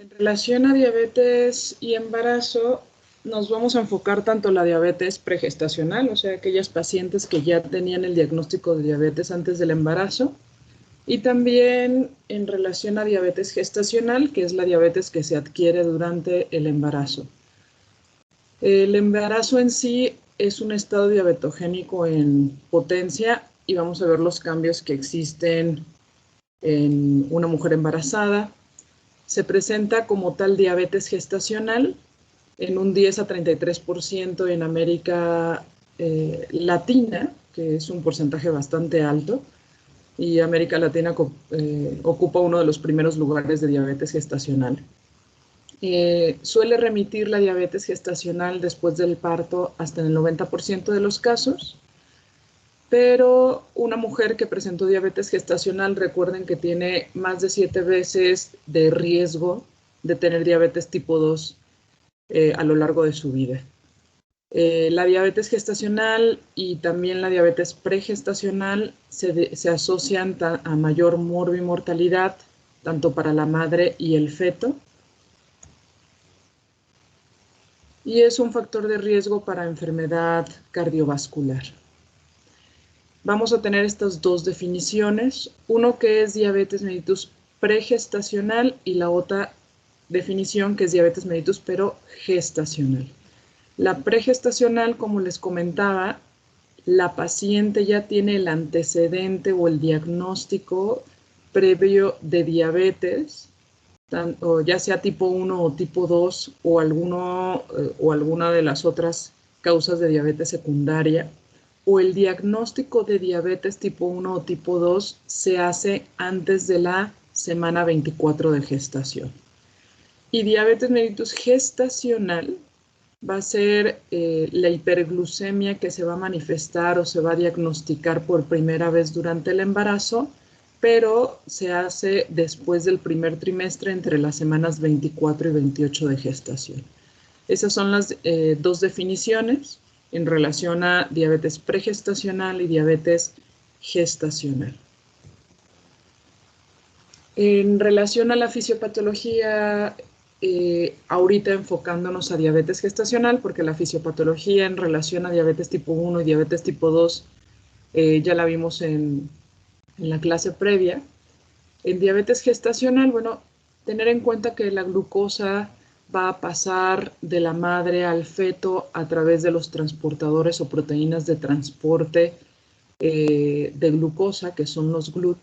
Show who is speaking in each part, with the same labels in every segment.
Speaker 1: En relación a diabetes y embarazo, nos vamos a enfocar tanto en la diabetes pregestacional, o sea, aquellas pacientes que ya tenían el diagnóstico de diabetes antes del embarazo, y también en relación a diabetes gestacional, que es la diabetes que se adquiere durante el embarazo. El embarazo en sí es un estado diabetogénico en potencia y vamos a ver los cambios que existen en una mujer embarazada. Se presenta como tal diabetes gestacional en un 10 a 33% en América Latina, que es un porcentaje bastante alto, y América Latina ocupa uno de los primeros lugares de diabetes gestacional. Suele remitir la diabetes gestacional después del parto hasta en el 90% de los casos, pero una mujer que presentó diabetes gestacional, recuerden que tiene más de 7 veces de riesgo de tener diabetes tipo 2 a lo largo de su vida. La diabetes gestacional y también la diabetes pregestacional se asocian a mayor morbimortalidad, tanto para la madre y el feto, y es un factor de riesgo para enfermedad cardiovascular. Vamos a tener estas dos definiciones, uno que es diabetes mellitus pregestacional y la otra definición que es diabetes mellitus pero gestacional. La pregestacional, como les comentaba, la paciente ya tiene el antecedente o el diagnóstico previo de diabetes, o ya sea tipo 1 o tipo 2 o alguna de las otras causas de diabetes secundaria, o el diagnóstico de diabetes tipo 1 o tipo 2 se hace antes de la semana 24 de gestación. Y diabetes mellitus gestacional va a ser la hiperglucemia que se va a manifestar o se va a diagnosticar por primera vez durante el embarazo, pero se hace después del primer trimestre entre las semanas 24 y 28 de gestación. Esas son las dos definiciones en relación a diabetes pregestacional y diabetes gestacional. En relación a la fisiopatología, ahorita enfocándonos a diabetes gestacional, porque la fisiopatología en relación a diabetes tipo 1 y diabetes tipo 2 ya la vimos en la clase previa. En diabetes gestacional, bueno, tener en cuenta que la glucosa va a pasar de la madre al feto a través de los transportadores o proteínas de transporte de glucosa, que son los GLUT.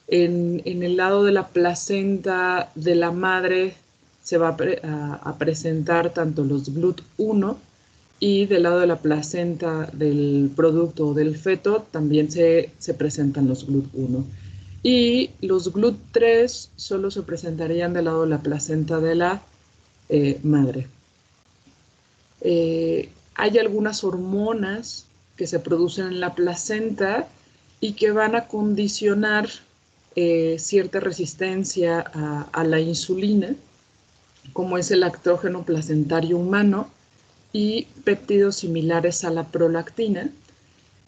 Speaker 1: En el lado de la placenta de la madre se va a presentar tanto los GLUT1 y del lado de la placenta del producto o del feto también se presentan los GLUT1. Y los GLUT3 solo se presentarían del lado de la placenta de la madre. Hay algunas hormonas que se producen en la placenta y que van a condicionar cierta resistencia a la insulina, como es el lactógeno placentario humano y péptidos similares a la prolactina.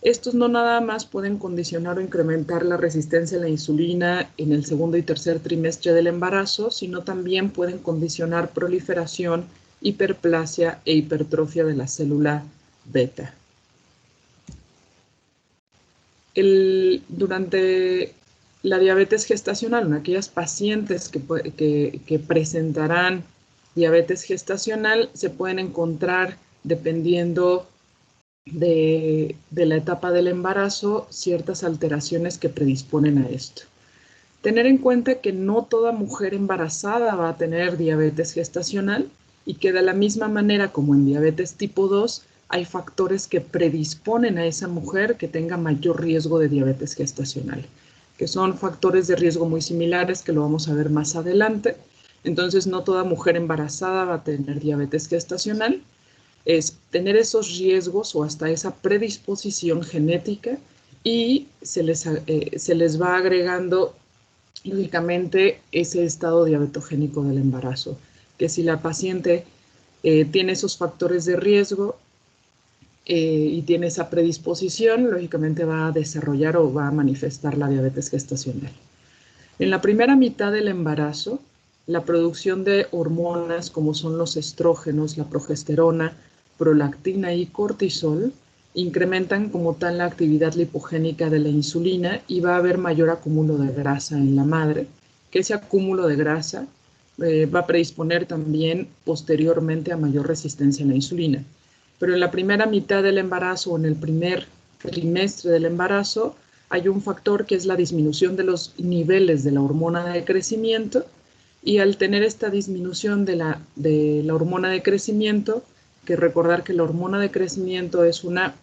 Speaker 1: Estos no nada más pueden condicionar o incrementar la resistencia a la insulina en el segundo y tercer trimestre del embarazo, sino también pueden condicionar proliferación, hiperplasia e hipertrofia de la célula beta. Durante la diabetes gestacional, en aquellas pacientes que presentarán diabetes gestacional, se pueden encontrar, dependiendo de la etapa del embarazo, ciertas alteraciones que predisponen a esto. Tener en cuenta que no toda mujer embarazada va a tener diabetes gestacional y que de la misma manera como en diabetes tipo 2, hay factores que predisponen a esa mujer que tenga mayor riesgo de diabetes gestacional, que son factores de riesgo muy similares que lo vamos a ver más adelante. Entonces, no toda mujer embarazada va a tener diabetes gestacional. Es tener esos riesgos o hasta esa predisposición genética y se les va agregando, lógicamente, ese estado diabetogénico del embarazo, que si la paciente tiene esos factores de riesgo y tiene esa predisposición, lógicamente va a desarrollar o va a manifestar la diabetes gestacional. En la primera mitad del embarazo, la producción de hormonas como son los estrógenos, la progesterona, prolactina y cortisol incrementan como tal la actividad lipogénica de la insulina y va a haber mayor acúmulo de grasa en la madre, que ese acúmulo de grasa va a predisponer también posteriormente a mayor resistencia a la insulina. Pero en la primera mitad del embarazo o en el primer trimestre del embarazo hay un factor que es la disminución de los niveles de la hormona de crecimiento, y al tener esta disminución de la hormona de crecimiento, que recordar que la hormona de crecimiento es una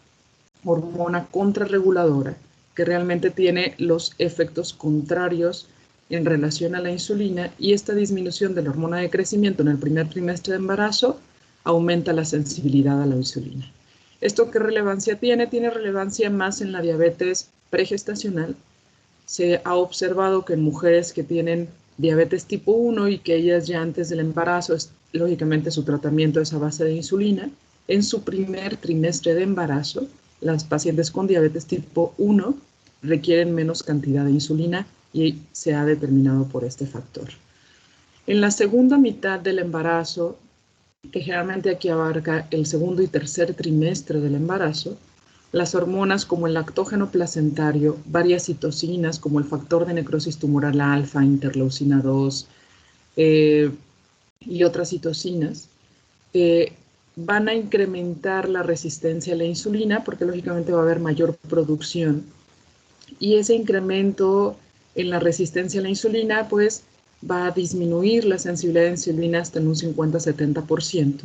Speaker 1: hormona contrarreguladora que realmente tiene los efectos contrarios en relación a la insulina, y esta disminución de la hormona de crecimiento en el primer trimestre de embarazo aumenta la sensibilidad a la insulina. ¿Esto qué relevancia tiene? Tiene relevancia más en la diabetes pregestacional. Se ha observado que en mujeres que tienen diabetes tipo 1 y que ellas ya antes del embarazo, lógicamente su tratamiento es a base de insulina, en su primer trimestre de embarazo, las pacientes con diabetes tipo 1 requieren menos cantidad de insulina y se ha determinado por este factor. En la segunda mitad del embarazo, que generalmente aquí abarca el segundo y tercer trimestre del embarazo, las hormonas como el lactógeno placentario, varias citocinas como el factor de necrosis tumoral alfa, interleucina 2 y otras citocinas, van a incrementar la resistencia a la insulina porque lógicamente va a haber mayor producción, y ese incremento en la resistencia a la insulina pues va a disminuir la sensibilidad de insulina hasta en un 50-70%.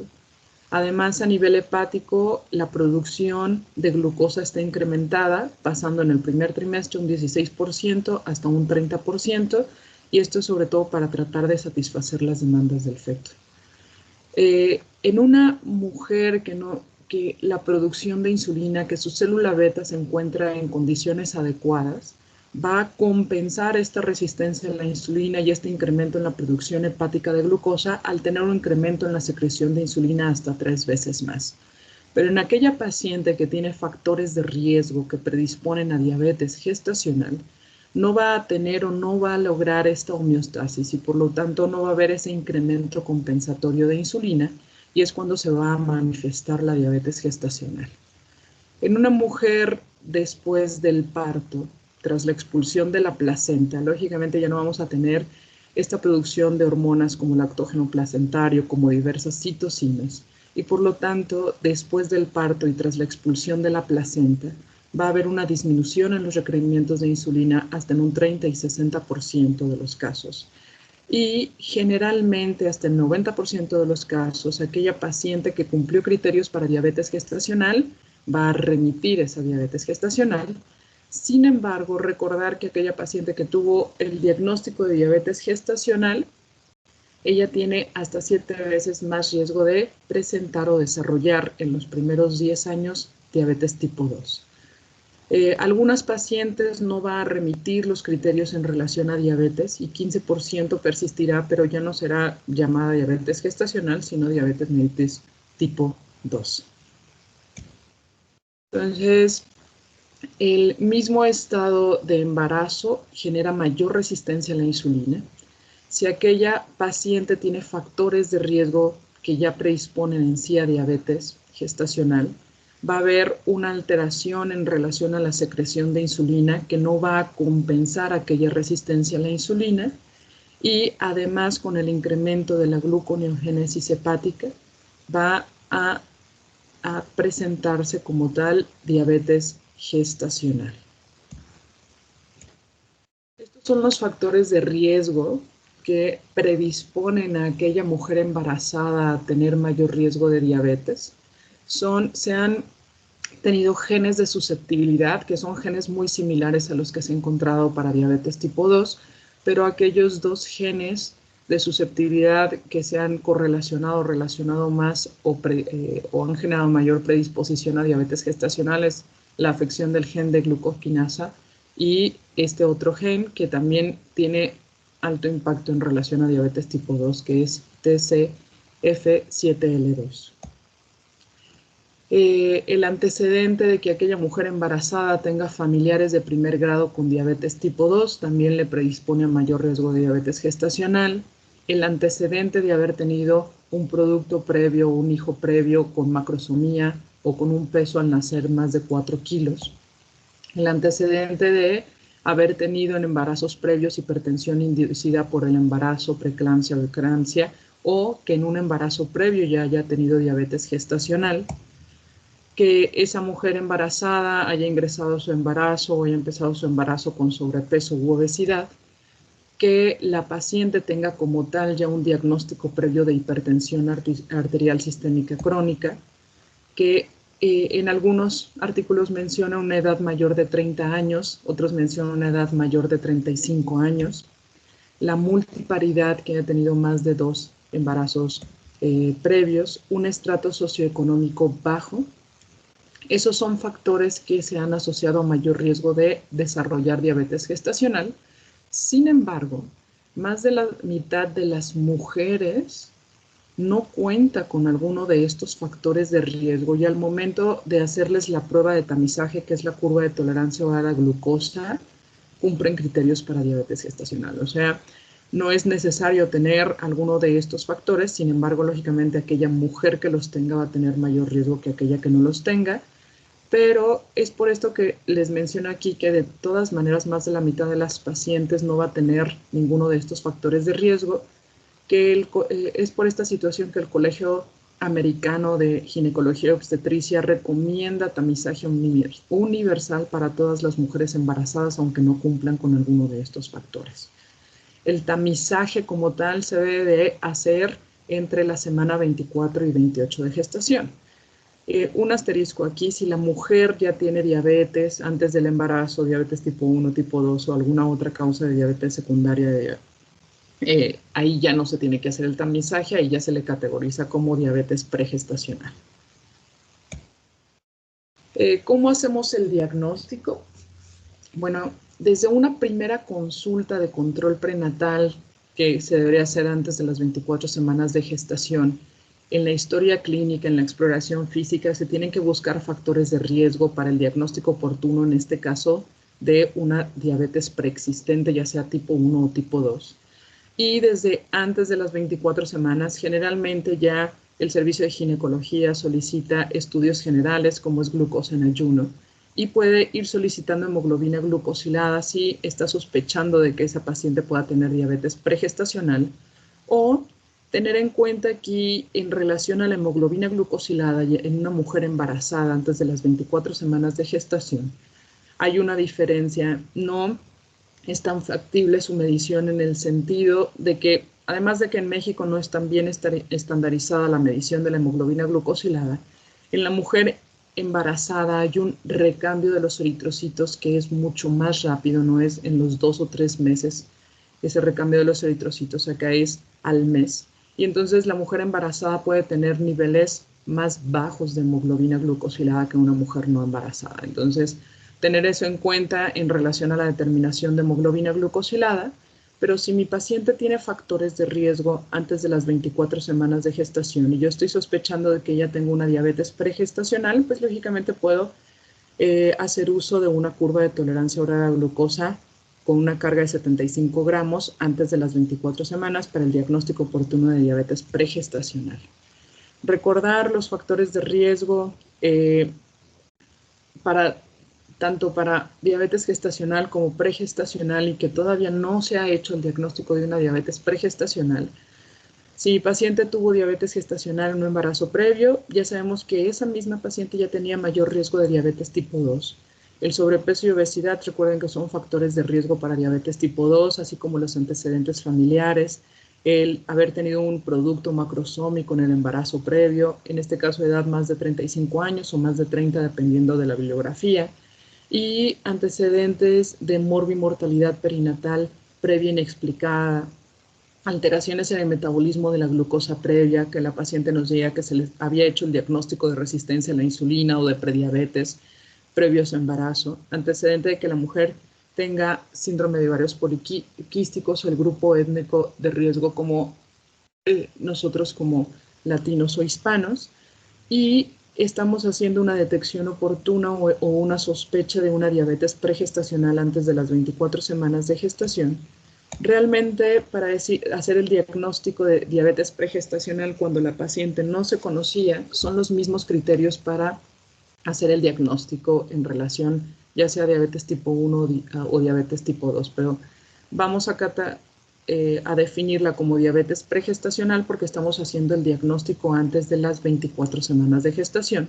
Speaker 1: Además, a nivel hepático, la producción de glucosa está incrementada, pasando en el primer trimestre un 16% hasta un 30%, y esto es sobre todo para tratar de satisfacer las demandas del feto. En una mujer que la producción de insulina, que su célula beta se encuentra en condiciones adecuadas, va a compensar esta resistencia a la insulina y este incremento en la producción hepática de glucosa al tener un incremento en la secreción de insulina hasta 3 veces más. Pero en aquella paciente que tiene factores de riesgo que predisponen a diabetes gestacional, no va a tener o no va a lograr esta homeostasis y por lo tanto no va a haber ese incremento compensatorio de insulina, y es cuando se va a manifestar la diabetes gestacional. En una mujer después del parto, tras la expulsión de la placenta, lógicamente ya no vamos a tener esta producción de hormonas como lactógeno placentario, como diversas citocinas, y por lo tanto, después del parto y tras la expulsión de la placenta, va a haber una disminución en los requerimientos de insulina hasta en un 30 y 60% de los casos. Y generalmente hasta el 90% de los casos, aquella paciente que cumplió criterios para diabetes gestacional va a remitir esa diabetes gestacional. Sin embargo, recordar que aquella paciente que tuvo el diagnóstico de diabetes gestacional, ella tiene hasta 7 veces más riesgo de presentar o desarrollar en los primeros 10 años diabetes tipo 2. Algunas pacientes no va a remitir los criterios en relación a diabetes y 15% persistirá, pero ya no será llamada diabetes gestacional, sino diabetes mellitus tipo 2. Entonces, el mismo estado de embarazo genera mayor resistencia a la insulina. Si aquella paciente tiene factores de riesgo que ya predisponen en sí a diabetes gestacional, va a haber una alteración en relación a la secreción de insulina que no va a compensar aquella resistencia a la insulina, y además con el incremento de la gluconeogénesis hepática va a presentarse como tal diabetes gestacional. Estos son los factores de riesgo que predisponen a aquella mujer embarazada a tener mayor riesgo de diabetes. Se han tenido genes de susceptibilidad, que son genes muy similares a los que se han encontrado para diabetes tipo 2, pero aquellos dos genes de susceptibilidad que se han correlacionado, relacionado más o han generado mayor predisposición a diabetes gestacional es la afección del gen de glucokinasa y este otro gen que también tiene alto impacto en relación a diabetes tipo 2, que es TCF7L2. El antecedente de que aquella mujer embarazada tenga familiares de primer grado con diabetes tipo 2 también le predispone a mayor riesgo de diabetes gestacional. el antecedente de haber tenido un producto previo, un hijo previo con macrosomía o con un peso al nacer más de 4 kilos, el antecedente de haber tenido en embarazos previos hipertensión inducida por el embarazo, preeclampsia o eclampsia, o que en un embarazo previo ya haya tenido diabetes gestacional, que esa mujer embarazada haya ingresado a su embarazo o haya empezado su embarazo con sobrepeso u obesidad, que la paciente tenga como tal ya un diagnóstico previo de hipertensión arterial sistémica crónica, que en algunos artículos menciona una edad mayor de 30 años, otros mencionan una edad mayor de 35 años, la multiparidad, que haya tenido más de 2 embarazos previos, un estrato socioeconómico bajo. Esos son factores que se han asociado a mayor riesgo de desarrollar diabetes gestacional. Sin embargo, más de la mitad de las mujeres no cuenta con alguno de estos factores de riesgo y al momento de hacerles la prueba de tamizaje, que es la curva de tolerancia oral a glucosa, cumplen criterios para diabetes gestacional. O sea, no es necesario tener alguno de estos factores, sin embargo, lógicamente aquella mujer que los tenga va a tener mayor riesgo que aquella que no los tenga, pero es por esto que les menciono aquí que de todas maneras más de la mitad de las pacientes no va a tener ninguno de estos factores de riesgo, que es por esta situación que el Colegio Americano de Ginecología y Obstetricia recomienda tamizaje universal para todas las mujeres embarazadas, aunque no cumplan con alguno de estos factores. El tamizaje como tal se debe de hacer entre la semana 24 y 28 de gestación. Un asterisco aquí, si la mujer ya tiene diabetes antes del embarazo, diabetes tipo 1, tipo 2 o alguna otra causa de diabetes secundaria, ahí ya no se tiene que hacer el tamizaje, ahí ya se le categoriza como diabetes pregestacional. ¿Cómo hacemos el diagnóstico? Bueno, desde una primera consulta de control prenatal que se debería hacer antes de las 24 semanas de gestación, en la historia clínica, en la exploración física, se tienen que buscar factores de riesgo para el diagnóstico oportuno, en este caso, de una diabetes preexistente, ya sea tipo 1 o tipo 2. Y desde antes de las 24 semanas, generalmente ya el servicio de ginecología solicita estudios generales como es glucosa en ayuno y puede ir solicitando hemoglobina glucosilada si está sospechando de que esa paciente pueda tener diabetes pregestacional, o tener en cuenta aquí en relación a la hemoglobina glucosilada en una mujer embarazada antes de las 24 semanas de gestación. Hay una diferencia, no es tan factible su medición en el sentido de que, además de que en México no es tan bien estandarizada la medición de la hemoglobina glucosilada, en la mujer embarazada hay un recambio de los eritrocitos que es mucho más rápido, no es en los 2 o 3 meses ese recambio de los eritrocitos, acá es al mes. Y entonces la mujer embarazada puede tener niveles más bajos de hemoglobina glucosilada que una mujer no embarazada. Entonces, tener eso en cuenta en relación a la determinación de hemoglobina glucosilada, pero si mi paciente tiene factores de riesgo antes de las 24 semanas de gestación y yo estoy sospechando de que ella tenga una diabetes pregestacional, pues lógicamente puedo hacer uso de una curva de tolerancia oral a glucosa con una carga de 75 gramos antes de las 24 semanas para el diagnóstico oportuno de diabetes pregestacional. Recordar los factores de riesgo tanto para diabetes gestacional como pregestacional y que todavía no se ha hecho el diagnóstico de una diabetes pregestacional. Si mi paciente tuvo diabetes gestacional en un embarazo previo, ya sabemos que esa misma paciente ya tenía mayor riesgo de diabetes tipo 2. El sobrepeso y obesidad, recuerden que son factores de riesgo para diabetes tipo 2, así como los antecedentes familiares, el haber tenido un producto macrosómico en el embarazo previo, en este caso de edad más de 35 años o más de 30, dependiendo de la bibliografía, y antecedentes de morbimortalidad perinatal previa inexplicada, alteraciones en el metabolismo de la glucosa previa, que la paciente nos diga que se les había hecho el diagnóstico de resistencia a la insulina o de prediabetes previo a su embarazo, antecedente de que la mujer tenga síndrome de ovarios poliquísticos o el grupo étnico de riesgo como nosotros como latinos o hispanos, y estamos haciendo una detección oportuna o una sospecha de una diabetes pregestacional antes de las 24 semanas de gestación, Realmente, para hacer el diagnóstico de diabetes pregestacional cuando la paciente no se conocía, son los mismos criterios para hacer el diagnóstico en relación ya sea diabetes tipo 1 o diabetes tipo 2, pero vamos a definirla como diabetes pregestacional porque estamos haciendo el diagnóstico antes de las 24 semanas de gestación.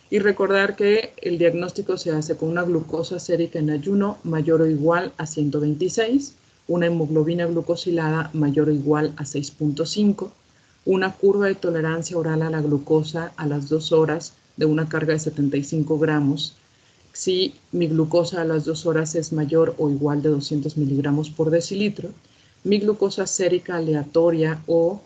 Speaker 1: Y recordar que el diagnóstico se hace con una glucosa sérica en ayuno mayor o igual a 126, una hemoglobina glucosilada mayor o igual a 6.5, una curva de tolerancia oral a la glucosa a las 2 horas de una carga de 75 gramos. Si mi glucosa a las 2 horas es mayor o igual de 200 miligramos por decilitro, mi glucosa sérica aleatoria o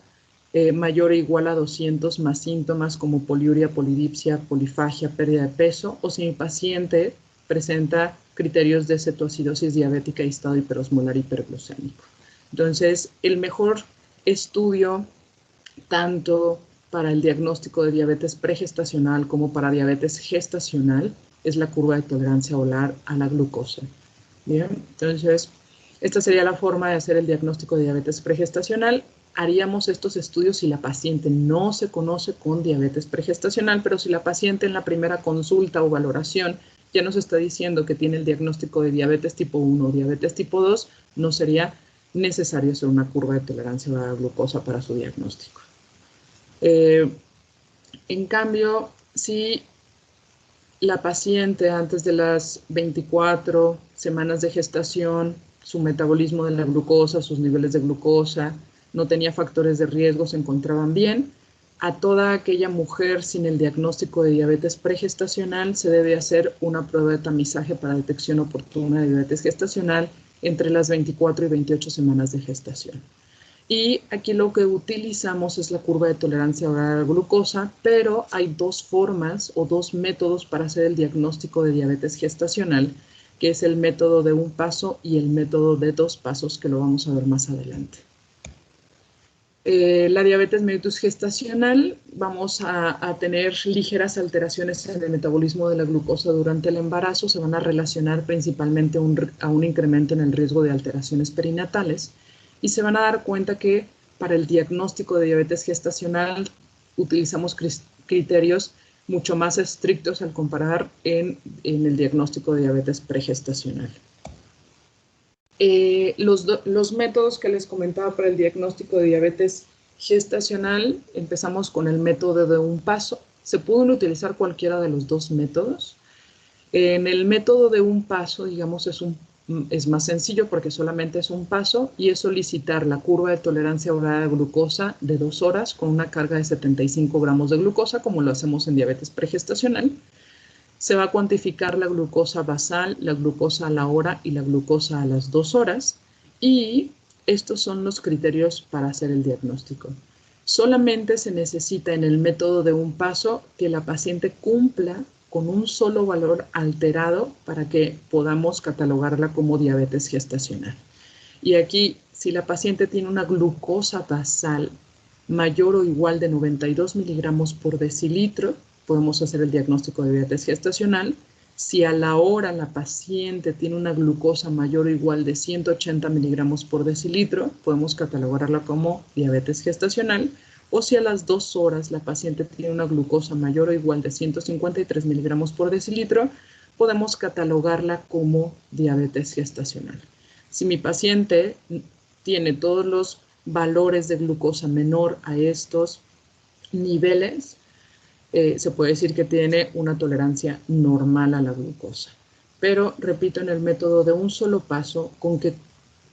Speaker 1: mayor o igual a 200 más síntomas como poliuria, polidipsia, polifagia, pérdida de peso, o si mi paciente presenta criterios de cetoacidosis diabética y estado hiperosmolar hiperglucémico. Entonces, el mejor estudio tanto para el diagnóstico de diabetes pregestacional como para diabetes gestacional es la curva de tolerancia oral a la glucosa. Bien, entonces esta sería la forma de hacer el diagnóstico de diabetes pregestacional. Haríamos estos estudios si la paciente no se conoce con diabetes pregestacional, pero si la paciente en la primera consulta o valoración ya nos está diciendo que tiene el diagnóstico de diabetes tipo 1 o diabetes tipo 2, no sería necesario hacer una curva de tolerancia a la glucosa para su diagnóstico. En cambio, si la paciente antes de las 24 semanas de gestación, su metabolismo de la glucosa, sus niveles de glucosa, no tenía factores de riesgo, se encontraban bien, a toda aquella mujer sin el diagnóstico de diabetes pregestacional se debe hacer una prueba de tamizaje para detección oportuna de diabetes gestacional entre las 24 y 28 semanas de gestación. Y aquí lo que utilizamos es la curva de tolerancia oral a la glucosa, pero hay dos formas o dos métodos para hacer el diagnóstico de diabetes gestacional, que es el método de un paso y el método de 2 pasos, que lo vamos a ver más adelante. La diabetes mellitus gestacional, vamos a tener ligeras alteraciones en el metabolismo de la glucosa durante el embarazo, se van a relacionar principalmente a un incremento en el riesgo de alteraciones perinatales, y se van a dar cuenta que para el diagnóstico de diabetes gestacional utilizamos criterios mucho más estrictos al comparar en el diagnóstico de diabetes pregestacional. Los métodos que les comentaba para el diagnóstico de diabetes gestacional, empezamos con el método de un paso. Se pueden utilizar cualquiera de los dos métodos. En el método de un paso, digamos, es más sencillo porque solamente es un paso y es solicitar la curva de tolerancia oral a la glucosa de 2 horas con una carga de 75 gramos de glucosa, como lo hacemos en diabetes pregestacional. Se va a cuantificar la glucosa basal, la glucosa a la hora y la glucosa a las 2 horas. Y estos son los criterios para hacer el diagnóstico. Solamente se necesita en el método de un paso que la paciente cumpla con un solo valor alterado para que podamos catalogarla como diabetes gestacional. Y aquí, si la paciente tiene una glucosa basal mayor o igual de 92 miligramos por decilitro, podemos hacer el diagnóstico de diabetes gestacional. Si a la hora la paciente tiene una glucosa mayor o igual de 180 miligramos por decilitro, podemos catalogarla como diabetes gestacional. O si a las 2 horas la paciente tiene una glucosa mayor o igual de 153 miligramos por decilitro, podemos catalogarla como diabetes gestacional. Si mi paciente tiene todos los valores de glucosa menor a estos niveles, se puede decir que tiene una tolerancia normal a la glucosa. Pero, repito, en el método de un solo paso, con que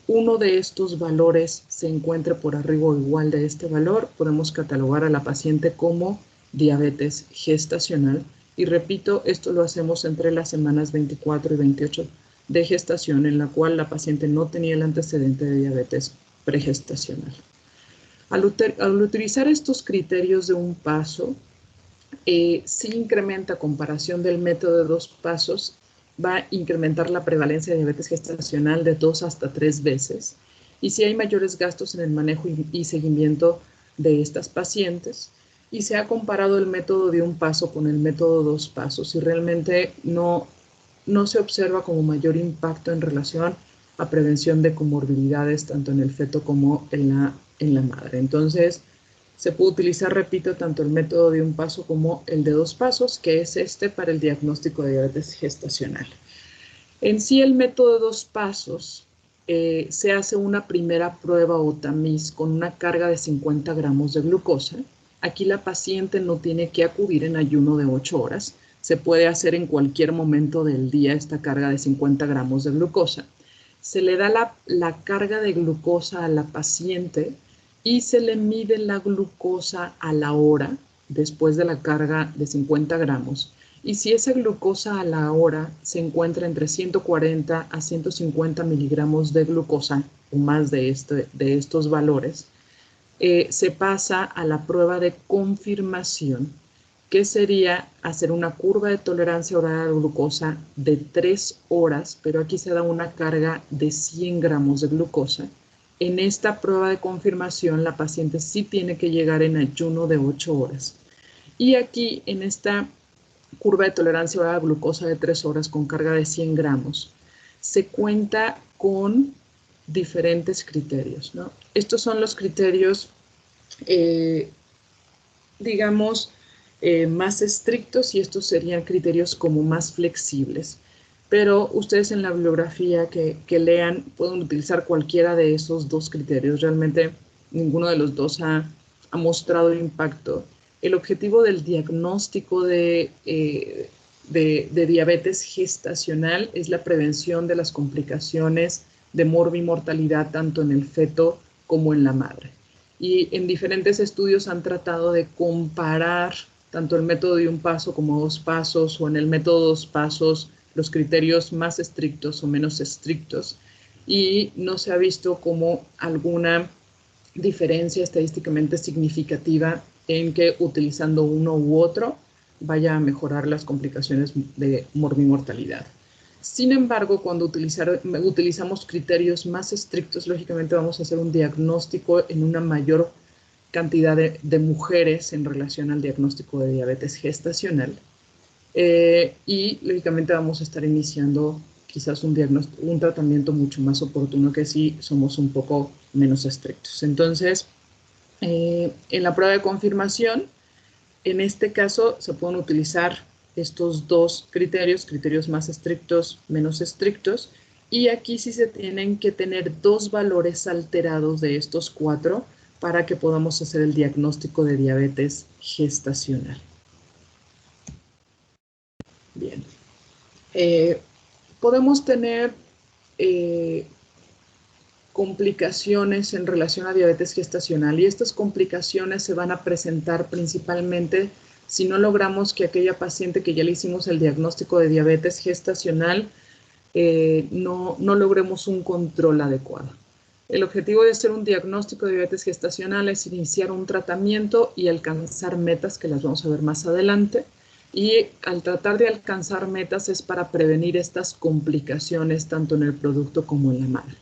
Speaker 1: uno de estos valores se encuentre por arriba o igual de este valor, podemos catalogar a la paciente como diabetes gestacional. Y repito, esto lo hacemos entre las semanas 24 y 28 de gestación, en la cual la paciente no tenía el antecedente de diabetes pregestacional. Al utilizar estos criterios de un paso, si incrementa a comparación del método de 2 pasos, va a incrementar la prevalencia de diabetes gestacional de 2 hasta 3 veces. Y si hay mayores gastos en el manejo y seguimiento de estas pacientes, y se ha comparado el método de un paso con el método de 2 pasos, y realmente no se observa como mayor impacto en relación a prevención de comorbilidades tanto en el feto como en la madre. Entonces, se puede utilizar, repito, tanto el método de un paso como el de dos pasos, que es este para el diagnóstico de diabetes gestacional. En sí, el método de dos pasos se hace una primera prueba o tamiz con una carga de 50 gramos de glucosa. Aquí la paciente no tiene que acudir en ayuno de 8 horas. Se puede hacer en cualquier momento del día esta carga de 50 gramos de glucosa. Se le da la carga de glucosa a la paciente y se le mide la glucosa a la hora después de la carga de 50 gramos. Y si esa glucosa a la hora se encuentra entre 140 a 150 miligramos de glucosa o más de estos valores, se pasa a la prueba de confirmación, que sería hacer una curva de tolerancia oral a la glucosa de 3 horas, pero aquí se da una carga de 100 gramos de glucosa. En esta prueba de confirmación, la paciente sí tiene que llegar en ayuno de 8 horas. Y aquí, en esta curva de tolerancia oral a la glucosa de 3 horas con carga de 100 gramos, se cuenta con diferentes criterios, ¿no? Estos son los criterios, digamos, más estrictos y estos serían criterios como más flexibles. Pero ustedes en la bibliografía que lean pueden utilizar cualquiera de esos dos criterios. Realmente ninguno de los dos ha mostrado impacto. El objetivo del diagnóstico de diabetes gestacional es la prevención de las complicaciones de morbimortalidad tanto en el feto como en la madre. Y en diferentes estudios han tratado de comparar tanto el método de un paso como dos pasos o en el método de dos pasos los criterios más estrictos o menos estrictos y no se ha visto como alguna diferencia estadísticamente significativa en que utilizando uno u otro vaya a mejorar las complicaciones de morbimortalidad. Sin embargo, cuando utilizamos criterios más estrictos, lógicamente vamos a hacer un diagnóstico en una mayor cantidad de mujeres en relación al diagnóstico de diabetes gestacional. Y lógicamente vamos a estar iniciando quizás un tratamiento mucho más oportuno que si somos un poco menos estrictos. Entonces, en la prueba de confirmación, en este caso se pueden utilizar estos dos criterios más estrictos, menos estrictos, y aquí sí se tienen que tener dos valores alterados de estos 4 para que podamos hacer el diagnóstico de diabetes gestacional. Bien. Podemos tener complicaciones en relación a diabetes gestacional y estas complicaciones se van a presentar principalmente si no logramos que aquella paciente que ya le hicimos el diagnóstico de diabetes gestacional no logremos un control adecuado. El objetivo de hacer un diagnóstico de diabetes gestacional es iniciar un tratamiento y alcanzar metas que las vamos a ver más adelante. Y al tratar de alcanzar metas es para prevenir estas complicaciones tanto en el producto como en la madre.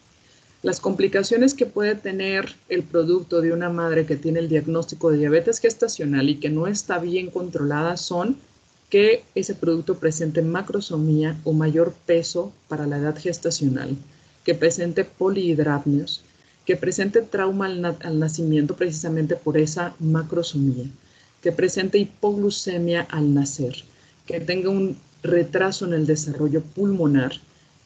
Speaker 1: Las complicaciones que puede tener el producto de una madre que tiene el diagnóstico de diabetes gestacional y que no está bien controlada son que ese producto presente macrosomía o mayor peso para la edad gestacional, que presente polihidrapnios, que presente trauma al nacimiento precisamente por esa macrosomía, que presente hipoglucemia al nacer, que tenga un retraso en el desarrollo pulmonar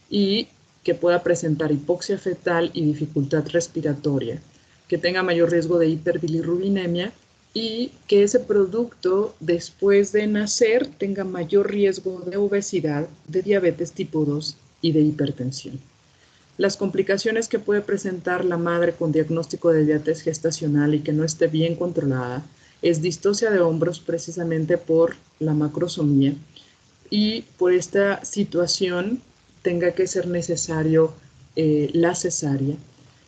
Speaker 1: y que pueda presentar hipoxia fetal y dificultad respiratoria, que tenga mayor riesgo de hiperbilirrubinemia y que ese producto después de nacer tenga mayor riesgo de obesidad, de diabetes tipo 2 y de hipertensión. Las complicaciones que puede presentar la madre con diagnóstico de diabetes gestacional y que no esté bien controlada es distocia de hombros precisamente por la macrosomía y por esta situación tenga que ser necesario la cesárea,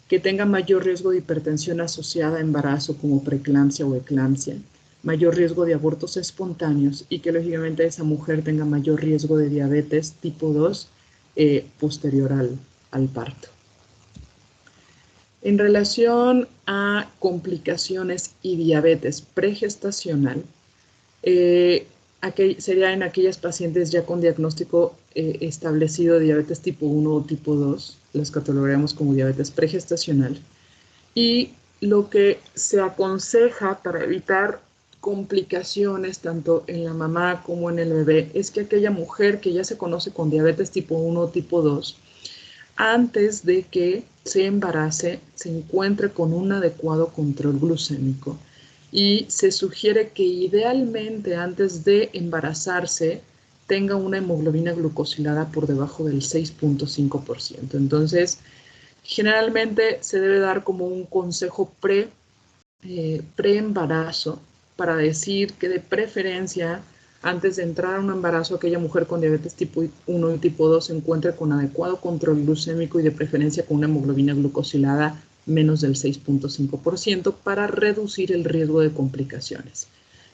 Speaker 1: que tenga mayor riesgo de hipertensión asociada a embarazo como preeclampsia o eclampsia, mayor riesgo de abortos espontáneos y que lógicamente esa mujer tenga mayor riesgo de diabetes tipo 2 posterior al parto. En relación a complicaciones y diabetes pregestacional, sería en aquellas pacientes ya con diagnóstico establecido de diabetes tipo 1 o tipo 2, las catalogaríamos como diabetes pregestacional. Y lo que se aconseja para evitar complicaciones tanto en la mamá como en el bebé es que aquella mujer que ya se conoce con diabetes tipo 1 o tipo 2, antes de que se embarace, se encuentre con un adecuado control glucémico. Y se sugiere que idealmente antes de embarazarse tenga una hemoglobina glucosilada por debajo del 6.5%. Entonces, generalmente se debe dar como un consejo pre-embarazo para decir que de preferencia, antes de entrar a un embarazo, aquella mujer con diabetes tipo 1 y tipo 2 se encuentre con adecuado control glucémico y de preferencia con una hemoglobina glucosilada menos del 6.5% para reducir el riesgo de complicaciones.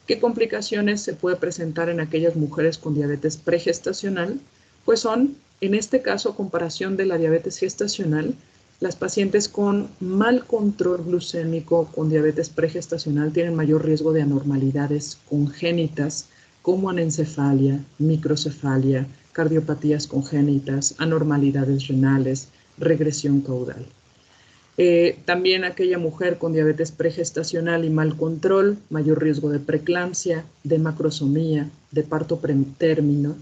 Speaker 1: ¿Qué complicaciones se puede presentar en aquellas mujeres con diabetes pregestacional? Pues son, en este caso, a comparación de la diabetes gestacional, las pacientes con mal control glucémico con diabetes pregestacional tienen mayor riesgo de anormalidades congénitas como anencefalia, microcefalia, cardiopatías congénitas, anormalidades renales, regresión caudal. También aquella mujer con diabetes pregestacional y mal control, mayor riesgo de preeclampsia, de macrosomía, de parto pretérmino.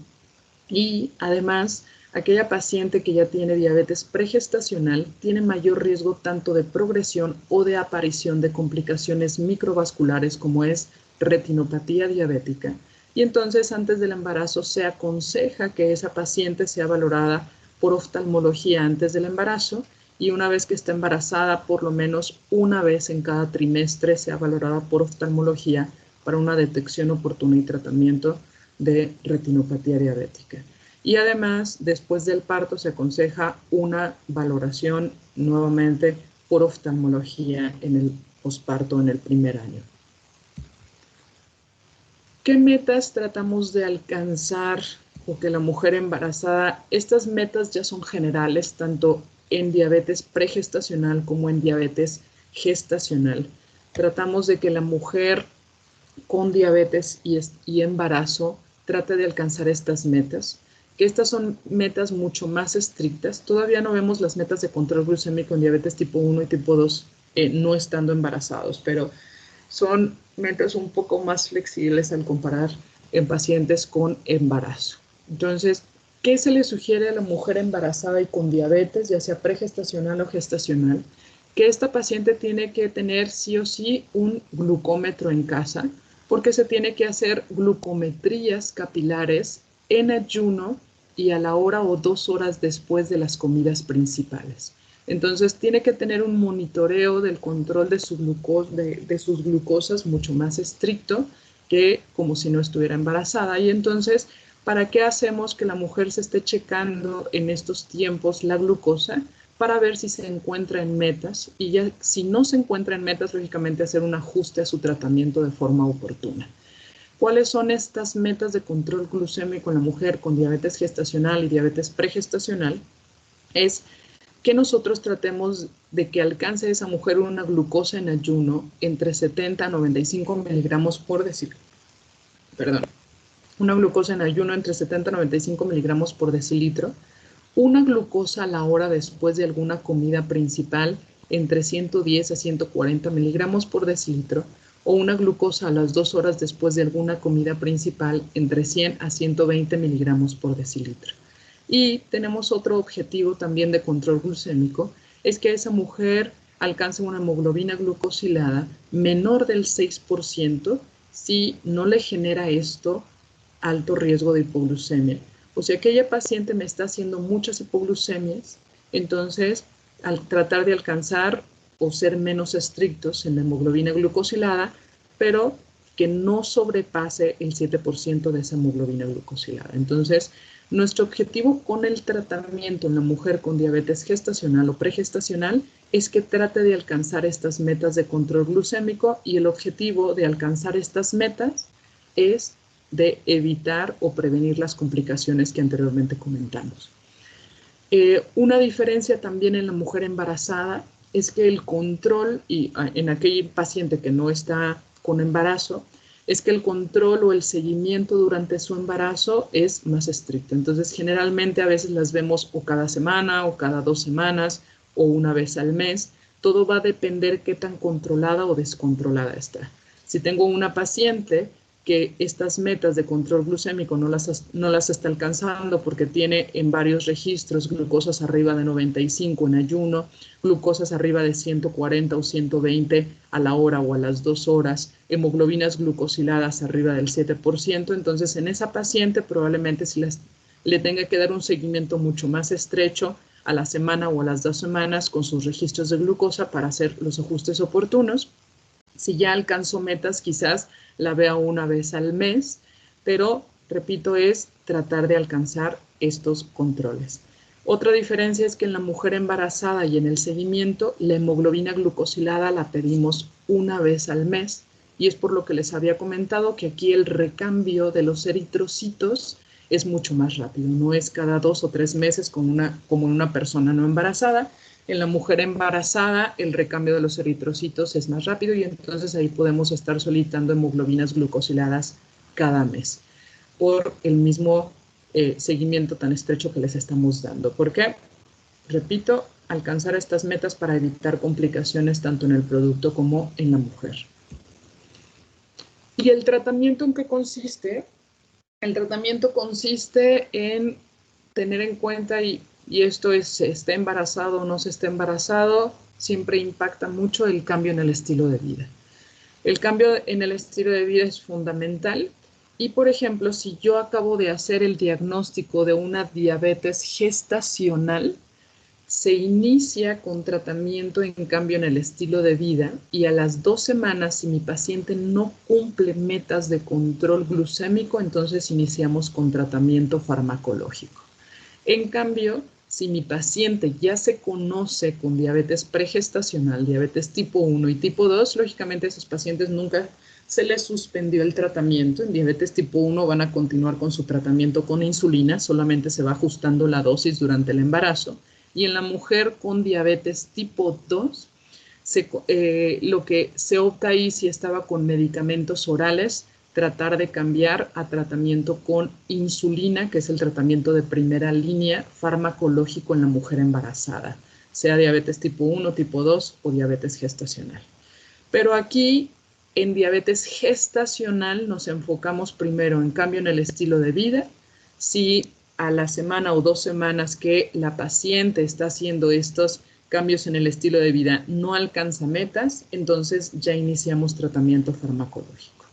Speaker 1: Y además, aquella paciente que ya tiene diabetes pregestacional tiene mayor riesgo tanto de progresión o de aparición de complicaciones microvasculares como es retinopatía diabética. Y entonces, antes del embarazo, se aconseja que esa paciente sea valorada por oftalmología antes del embarazo y una vez que está embarazada, por lo menos una vez en cada trimestre sea valorada por oftalmología para una detección oportuna y tratamiento de retinopatía diabética. Y además, después del parto se aconseja una valoración nuevamente por oftalmología en el posparto en el primer año. ¿Qué metas tratamos de alcanzar o que la mujer embarazada? Estas metas ya son generales, tanto en diabetes pregestacional como en diabetes gestacional. Tratamos de que la mujer con diabetes y embarazo trate de alcanzar estas metas, que estas son metas mucho más estrictas. Todavía no vemos las metas de control glucémico en diabetes tipo 1 y tipo 2 no estando embarazados, pero son metas un poco más flexibles al comparar en pacientes con embarazo. Entonces, ¿qué se le sugiere a la mujer embarazada y con diabetes, ya sea pregestacional o gestacional? Que esta paciente tiene que tener sí o sí un glucómetro en casa, porque se tiene que hacer glucometrías capilares en ayuno y a la hora o 2 horas después de las comidas principales. Entonces tiene que tener un monitoreo del control de sus glucosas mucho más estricto que como si no estuviera embarazada. Y entonces, ¿para qué hacemos que la mujer se esté checando en estos tiempos la glucosa? Para ver si se encuentra en metas y ya si no se encuentra en metas, lógicamente hacer un ajuste a su tratamiento de forma oportuna. ¿Cuáles son estas metas de control glucémico en la mujer con diabetes gestacional y diabetes pregestacional? Es que nosotros tratemos de que alcance esa mujer una glucosa en ayuno entre 70 a 95 miligramos por decilitro. Perdón. Una glucosa en ayuno entre 70 a 95 miligramos por decilitro. Una glucosa a la hora después de alguna comida principal entre 110 a 140 miligramos por decilitro o una glucosa a las 2 horas después de alguna comida principal entre 100 a 120 miligramos por decilitro. Y tenemos otro objetivo también de control glucémico, es que esa mujer alcance una hemoglobina glucosilada menor del 6% si no le genera esto alto riesgo de hipoglucemia. O sea, aquella paciente me está haciendo muchas hipoglucemias, entonces al tratar de alcanzar o ser menos estrictos en la hemoglobina glucosilada, pero que no sobrepase el 7% de esa hemoglobina glucosilada. Entonces, nuestro objetivo con el tratamiento en la mujer con diabetes gestacional o pregestacional es que trate de alcanzar estas metas de control glucémico y el objetivo de alcanzar estas metas es de evitar o prevenir las complicaciones que anteriormente comentamos. Una diferencia también en la mujer embarazada es que el control y en aquel paciente que no está con embarazo, es que el control o el seguimiento durante su embarazo es más estricto. Entonces, generalmente a veces las vemos o cada semana o cada 2 semanas o una vez al mes. Todo va a depender qué tan controlada o descontrolada está. Si tengo una paciente que estas metas de control glucémico no las está alcanzando porque tiene en varios registros glucosas arriba de 95 en ayuno, glucosas arriba de 140 o 120 a la hora o a las 2 horas, hemoglobinas glucosiladas arriba del 7%, entonces en esa paciente probablemente le tenga que dar un seguimiento mucho más estrecho a la semana o a las 2 semanas con sus registros de glucosa para hacer los ajustes oportunos. Si ya alcanzó metas, quizás la vea una vez al mes, pero, repito, es tratar de alcanzar estos controles. Otra diferencia es que en la mujer embarazada y en el seguimiento, la hemoglobina glucosilada la pedimos una vez al mes, y es por lo que les había comentado que aquí el recambio de los eritrocitos es mucho más rápido, no es cada 2 o 3 meses como en una persona no embarazada. En la mujer embarazada, el recambio de los eritrocitos es más rápido y entonces ahí podemos estar solicitando hemoglobinas glucosiladas cada mes por el mismo seguimiento tan estrecho que les estamos dando. ¿Por qué? Repito, alcanzar estas metas para evitar complicaciones tanto en el producto como en la mujer. ¿Y el tratamiento en qué consiste? El tratamiento consiste en tener en cuenta, y esto es, se esté embarazado o no se esté embarazado, siempre impacta mucho el cambio en el estilo de vida. El cambio en el estilo de vida es fundamental y, por ejemplo, si yo acabo de hacer el diagnóstico de una diabetes gestacional, se inicia con tratamiento en cambio en el estilo de vida y a las 2 semanas, si mi paciente no cumple metas de control glucémico, entonces iniciamos con tratamiento farmacológico. En cambio, si mi paciente ya se conoce con diabetes pregestacional, diabetes tipo 1 y tipo 2, lógicamente a esos pacientes nunca se les suspendió el tratamiento. En diabetes tipo 1 van a continuar con su tratamiento con insulina, solamente se va ajustando la dosis durante el embarazo. Y en la mujer con diabetes tipo 2, lo que se opta ahí, si estaba con medicamentos orales, tratar de cambiar a tratamiento con insulina, que es el tratamiento de primera línea farmacológico en la mujer embarazada, sea diabetes tipo 1, tipo 2 o diabetes gestacional. Pero aquí, en diabetes gestacional, nos enfocamos primero en cambio en el estilo de vida. Si a la semana o 2 semanas que la paciente está haciendo estos cambios en el estilo de vida no alcanza metas, entonces ya iniciamos tratamiento farmacológico.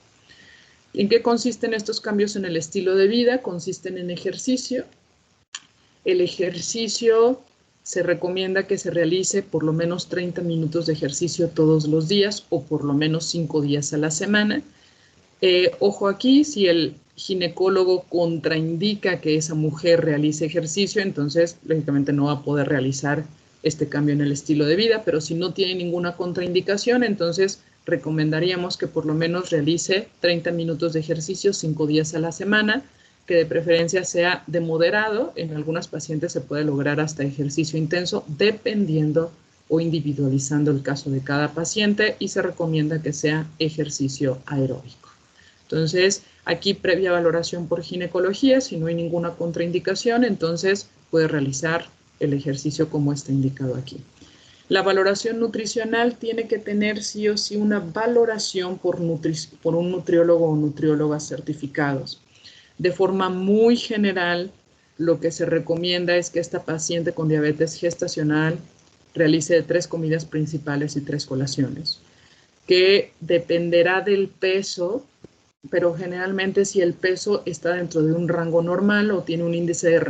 Speaker 1: ¿En qué consisten estos cambios en el estilo de vida? Consisten en ejercicio. El ejercicio se recomienda que se realice por lo menos 30 minutos de ejercicio todos los días o por lo menos 5 días a la semana. Ojo aquí, si el ginecólogo contraindica que esa mujer realice ejercicio, entonces lógicamente no va a poder realizar este cambio en el estilo de vida, pero si no tiene ninguna contraindicación, entonces recomendaríamos que por lo menos realice 30 minutos de ejercicio 5 días a la semana, que de preferencia sea de moderado. En algunas pacientes se puede lograr hasta ejercicio intenso, dependiendo o individualizando el caso de cada paciente, y se recomienda que sea ejercicio aeróbico. Entonces, aquí previa valoración por ginecología, si no hay ninguna contraindicación, entonces puede realizar el ejercicio como está indicado aquí. La valoración nutricional tiene que tener sí o sí una valoración por un nutriólogo o nutrióloga certificados. De forma muy general, lo que se recomienda es que esta paciente con diabetes gestacional realice 3 comidas principales y 3 colaciones, que dependerá del peso, pero generalmente si el peso está dentro de un rango normal o tiene un índice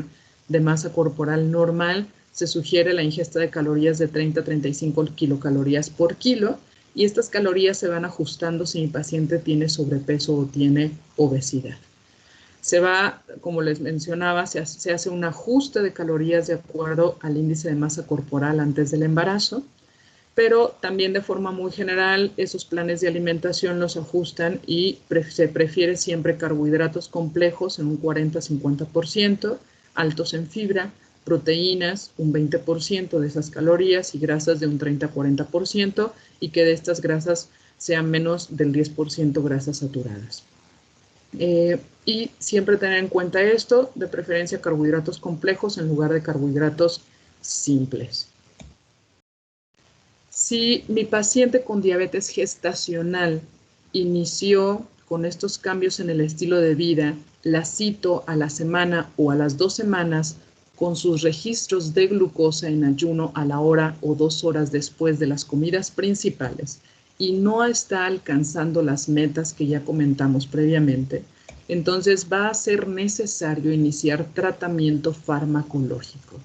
Speaker 1: de masa corporal normal, se sugiere la ingesta de calorías de 30 a 35 kilocalorías por kilo, y estas calorías se van ajustando si mi paciente tiene sobrepeso o tiene obesidad. Se va, como les mencionaba, se hace un ajuste de calorías de acuerdo al índice de masa corporal antes del embarazo, pero también de forma muy general esos planes de alimentación los ajustan y se prefiere siempre carbohidratos complejos en un 40-50%, altos en fibra, proteínas un 20% de esas calorías y grasas de un 30-40%, y que de estas grasas sea menos del 10% grasas saturadas. Y siempre tener en cuenta esto, de preferencia carbohidratos complejos en lugar de carbohidratos simples. Si mi paciente con diabetes gestacional inició con estos cambios en el estilo de vida, la cito a la semana o a las 2 semanas con sus registros de glucosa en ayuno a la hora o 2 horas después de las comidas principales y no está alcanzando las metas que ya comentamos previamente, entonces va a ser necesario iniciar tratamiento farmacológico.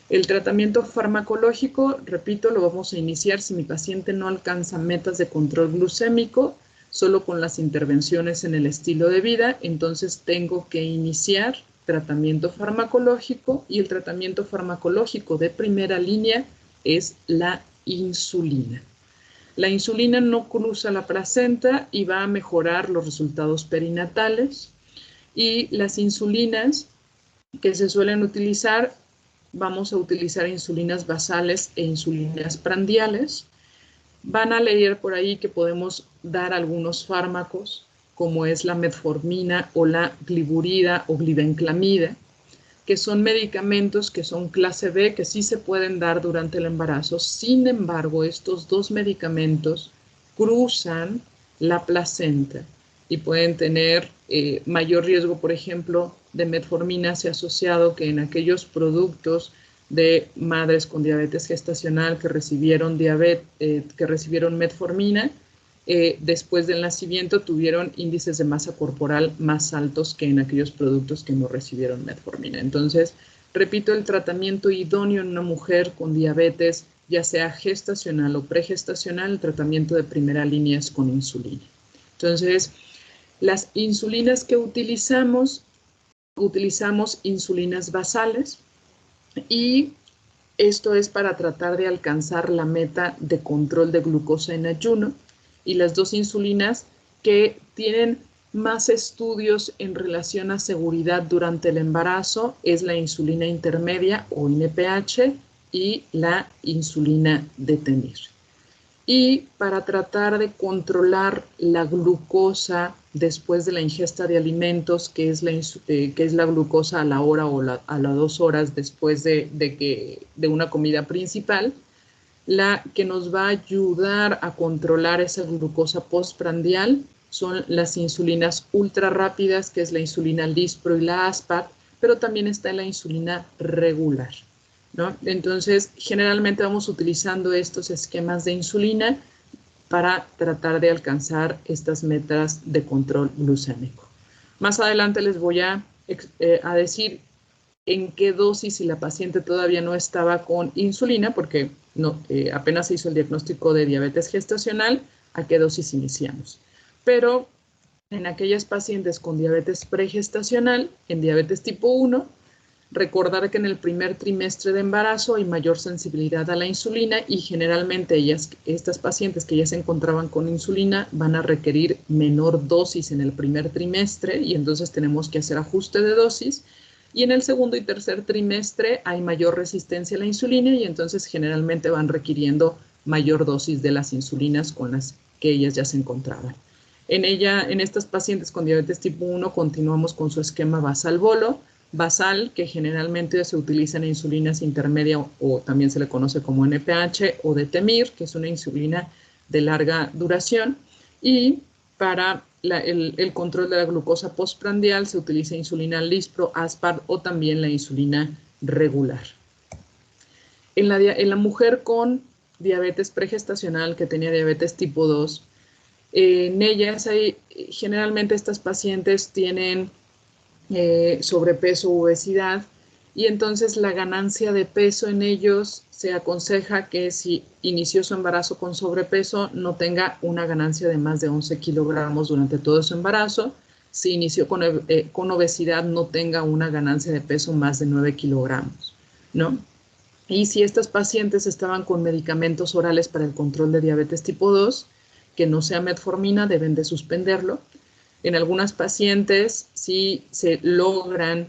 Speaker 1: El tratamiento farmacológico, repito, lo vamos a iniciar si mi paciente no alcanza metas de control glucémico, solo con las intervenciones en el estilo de vida, entonces tengo que iniciar tratamiento farmacológico y el tratamiento farmacológico de primera línea es la insulina. La insulina no cruza la placenta y va a mejorar los resultados perinatales y las insulinas que se suelen utilizar, vamos a utilizar insulinas basales e insulinas prandiales. Van a leer por ahí que podemos dar algunos fármacos, como es la metformina o la gliburida o glibenclamida, que son medicamentos que son clase B, que sí se pueden dar durante el embarazo. Sin embargo, estos dos medicamentos cruzan la placenta y pueden tener mayor riesgo, por ejemplo, de metformina se ha asociado que en aquellos productos de madres con diabetes gestacional que recibieron metformina, después del nacimiento tuvieron índices de masa corporal más altos que en aquellos productos que no recibieron metformina. Entonces, repito, el tratamiento idóneo en una mujer con diabetes, ya sea gestacional o pregestacional, el tratamiento de primera línea es con insulina. Entonces, las insulinas que utilizamos insulinas basales y esto es para tratar de alcanzar la meta de control de glucosa en ayuno. Y las dos insulinas que tienen más estudios en relación a seguridad durante el embarazo es la insulina intermedia o NPH y la insulina de Temir. Y para tratar de controlar la glucosa después de la ingesta de alimentos, que es la glucosa a la hora o a las 2 horas después de una comida principal, la que nos va a ayudar a controlar esa glucosa postprandial son las insulinas ultra rápidas, que es la insulina Lispro y la Aspart, pero también está la insulina regular, ¿no? Entonces, generalmente vamos utilizando estos esquemas de insulina para tratar de alcanzar estas metas de control glucémico. Más adelante les voy a decir en qué dosis, si la paciente todavía no estaba con insulina, porque apenas se hizo el diagnóstico de diabetes gestacional, a qué dosis iniciamos. Pero en aquellas pacientes con diabetes pregestacional, en diabetes tipo 1, recordar que en el primer trimestre de embarazo hay mayor sensibilidad a la insulina y generalmente estas pacientes que ya se encontraban con insulina van a requerir menor dosis en el primer trimestre y entonces tenemos que hacer ajuste de dosis. Y en el segundo y tercer trimestre hay mayor resistencia a la insulina y entonces generalmente van requiriendo mayor dosis de las insulinas con las que ellas ya se encontraban. En estas pacientes con diabetes tipo 1 continuamos con su esquema basal, que generalmente se utiliza en insulinas intermedia o también se le conoce como NPH o de Temir, que es una insulina de larga duración. Y para el control de la glucosa postprandial se utiliza insulina Lispro, Aspart o también la insulina regular. En la mujer con diabetes pregestacional que tenía diabetes tipo 2, en ellas generalmente estas pacientes tienen sobrepeso u obesidad y entonces la ganancia de peso en ellos se aconseja que si inició su embarazo con sobrepeso no tenga una ganancia de más de 11 kilogramos durante todo su embarazo. Si inició con obesidad no tenga una ganancia de peso más de 9 kilogramos, ¿no? Y si estas pacientes estaban con medicamentos orales para el control de diabetes tipo 2, que no sea metformina, deben de suspenderlo. En algunas pacientes, si se logran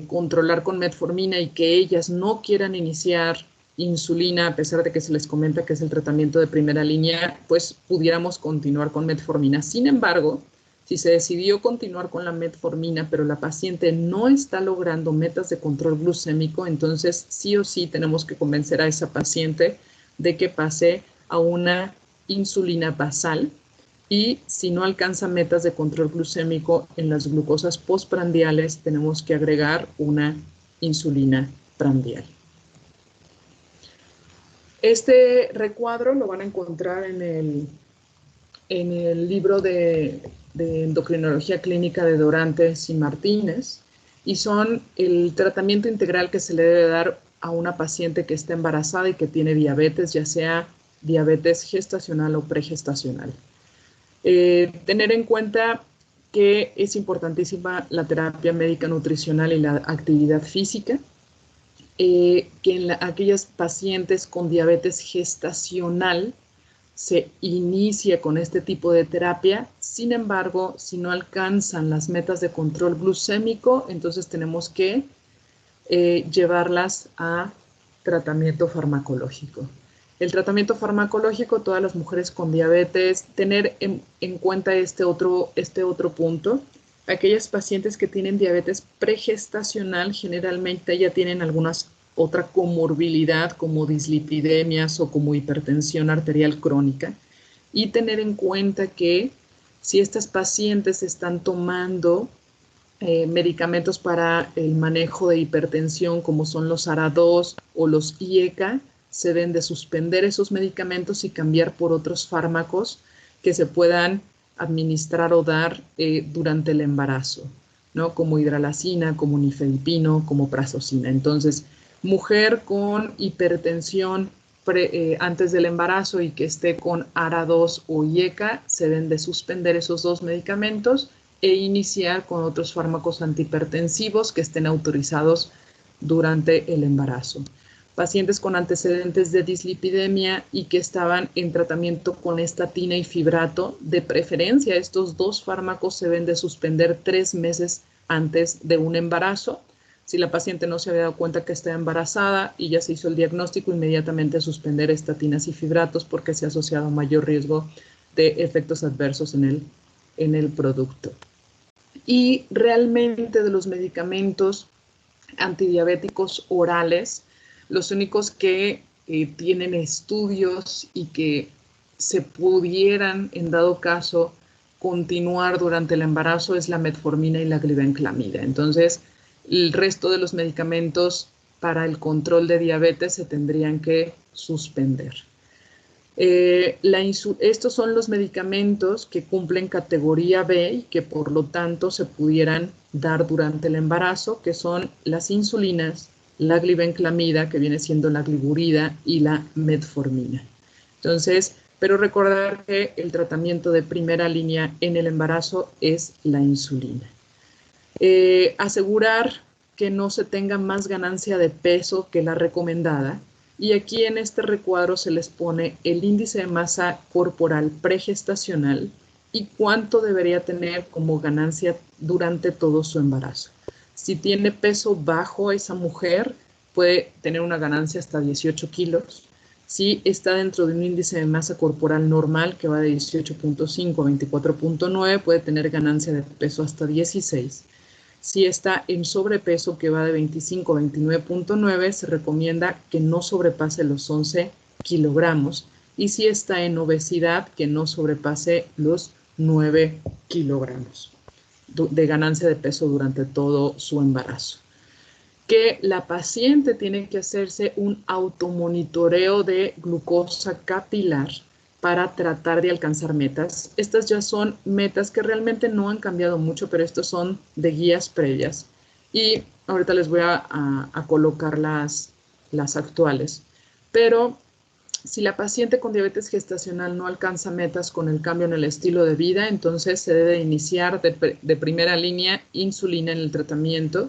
Speaker 1: controlar con metformina y que ellas no quieran iniciar insulina, a pesar de que se les comenta que es el tratamiento de primera línea, pues pudiéramos continuar con metformina. Sin embargo, si se decidió continuar con la metformina, pero la paciente no está logrando metas de control glucémico, entonces sí o sí tenemos que convencer a esa paciente de que pase a una insulina basal, y si no alcanza metas de control glucémico en las glucosas postprandiales, tenemos que agregar una insulina prandial. Este recuadro lo van a encontrar en el libro de endocrinología clínica de Dorantes y Martínez, y son el tratamiento integral que se le debe dar a una paciente que está embarazada y que tiene diabetes, ya sea diabetes gestacional o pregestacional. Tener en cuenta que es importantísima la terapia médica nutricional y la actividad física, que en aquellas pacientes con diabetes gestacional se inicia con este tipo de terapia. Sin embargo, si no alcanzan las metas de control glucémico, entonces tenemos que llevarlas a tratamiento farmacológico. El tratamiento farmacológico, todas las mujeres con diabetes, tener en cuenta este otro punto. Aquellas pacientes que tienen diabetes pregestacional generalmente ya tienen algunas otra comorbilidad como dislipidemias o como hipertensión arterial crónica, y tener en cuenta que si estas pacientes están tomando medicamentos para el manejo de hipertensión como son los ARA2 o los IECA, se deben de suspender esos medicamentos y cambiar por otros fármacos que se puedan administrar o dar durante el embarazo, ¿no? Como hidralazina, como nifedipino, como prazosina. Entonces, mujer con hipertensión antes del embarazo y que esté con ARA2 o IECA, se deben de suspender esos dos medicamentos e iniciar con otros fármacos antihipertensivos que estén autorizados durante el embarazo. Pacientes con antecedentes de dislipidemia y que estaban en tratamiento con estatina y fibrato, de preferencia estos dos fármacos se deben de suspender 3 meses antes de un embarazo. Si la paciente no se había dado cuenta que está embarazada y ya se hizo el diagnóstico, inmediatamente suspender estatinas y fibratos porque se ha asociado a mayor riesgo de efectos adversos en el producto. Y realmente de los medicamentos antidiabéticos orales, los únicos que tienen estudios y que se pudieran, en dado caso, continuar durante el embarazo es la metformina y la glibenclamida. Entonces, el resto de los medicamentos para el control de diabetes se tendrían que suspender. Estos son los medicamentos que cumplen categoría B y que por lo tanto se pudieran dar durante el embarazo, que son las insulinas, la glibenclamida, que viene siendo la gliburida, y la metformina. Entonces, pero recordar que el tratamiento de primera línea en el embarazo es la insulina. Asegurar que no se tenga más ganancia de peso que la recomendada. Y aquí en este recuadro se les pone el índice de masa corporal pregestacional y cuánto debería tener como ganancia durante todo su embarazo. Si tiene peso bajo, esa mujer puede tener una ganancia hasta 18 kilos. Si está dentro de un índice de masa corporal normal que va de 18.5 a 24.9, puede tener ganancia de peso hasta 16. Si está en sobrepeso, que va de 25 a 29.9, se recomienda que no sobrepase los 11 kilogramos. Y si está en obesidad, que no sobrepase los 9 kilogramos de ganancia de peso durante todo su embarazo. Que la paciente tiene que hacerse un automonitoreo de glucosa capilar para tratar de alcanzar metas. Estas ya son metas que realmente no han cambiado mucho, pero estos son de guías previas. Y ahorita les voy a colocar las actuales. Pero si la paciente con diabetes gestacional no alcanza metas con el cambio en el estilo de vida, entonces se debe iniciar de primera línea insulina en el tratamiento,